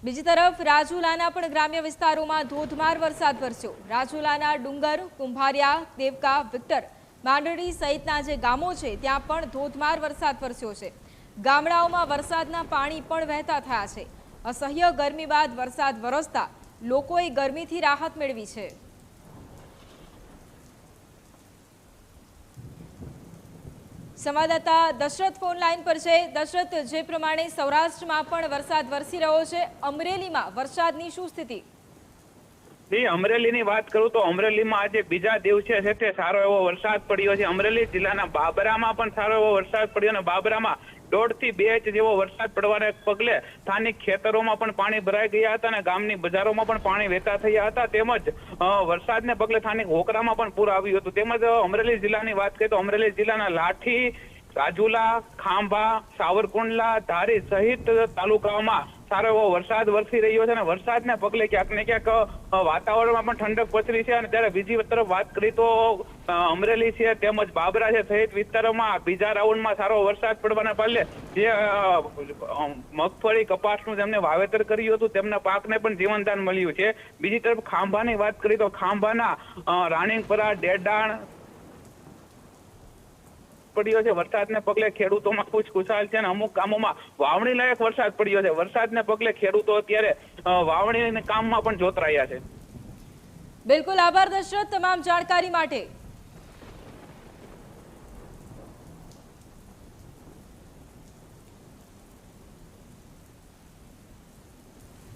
બીજી તરફ રાજુલાના પણ ગ્રામ્ય વિસ્તારોમાં ધોધમાર વરસાદ વરસ્યો। રાજુલાના ડુંગર, કુંભારિયા, દેવકા, વિક્ટર, માંડળી સહિતના જે ગામો છે ત્યાં પણ ધોધમાર વરસાદ વરસ્યો છે। ગામડાઓમાં વરસાદના પાણી પણ વહેતા થયા છે। અસહ્ય ગરમી બાદ વરસાદ વરસતા લોકોએ ગરમીથી રાહત મેળવી છે। સંવાદદાતા દશરથ ફોન લાઈન પર છે। દશરથ, જે પ્રમાણે સૌરાષ્ટ્રમાં પણ વરસાદ વરસી રહ્યો છે, અમરેલીમાં વરસાદની શું સ્થિતિ? અમરેલીની વાત કરું તો અમરેલીમાં આજે બીજા દિવસે છે તે સારો એવો વરસાદ પડ્યો છે। અમરેલી જિલ્લાના બાબરામાં પણ સારો એવો વરસાદ પડ્યો અને બાબરામાં 1.5 થી 2 ઇંચ જેવો વરસાદ પડવાને પગલે સ્થાનિક ખેતરોમાં પણ પાણી ભરાઈ ગયા હતા અને ગામની બજારોમાં પણ પાણી વહેતા થયા હતા। તેમજ વરસાદને પગલે સ્થાનિક હોકરામાં પણ પૂર આવ્યું હતું। તેમજ અમરેલી જિલ્લાની વાત કરીએ તો અમરેલી જિલ્લાના લાઠી, રાજુલા, ખાંભા, સાવરકુંડલા, ધારી સહિત તાલુકાઓમાં સારો એવો વરસાદ વરસી રહ્યો છે અને વરસાદને પગલે ક્યાંક ને ક્યાંક વાતાવરણમાં પણ ઠંડક પસરી છે। અને ત્યારે બીજી તરફ વાત કરીએ તો અમરેલી છે તેમજ બાબરા છે સહિત વિસ્તારોમાં બીજા રાઉન્ડમાં સારો વરસાદ પડવાના પગલે જે મગફળી, કપાસનું જેમને વાવેતર કર્યું હતું તેમના પાકને પણ જીવનદાન મળ્યું છે। બીજી તરફ ખાંભાની વાત કરીએ તો ખાંભાના રાણીપરા, ડેડાણ પડ્યો છે। વરસાદને પગલે ખેડૂતોમાં ખુશખુશાલ છે અને અમુક ગામોમાં વાવણી લાયક વરસાદ પડ્યો છે। વરસાદને પગલે ખેડૂતો અત્યારે વાવણીના કામમાં પણ જોતરાયા છે। બિલકુલ, આભાર દશરથ તમામ જાણકારી માટે।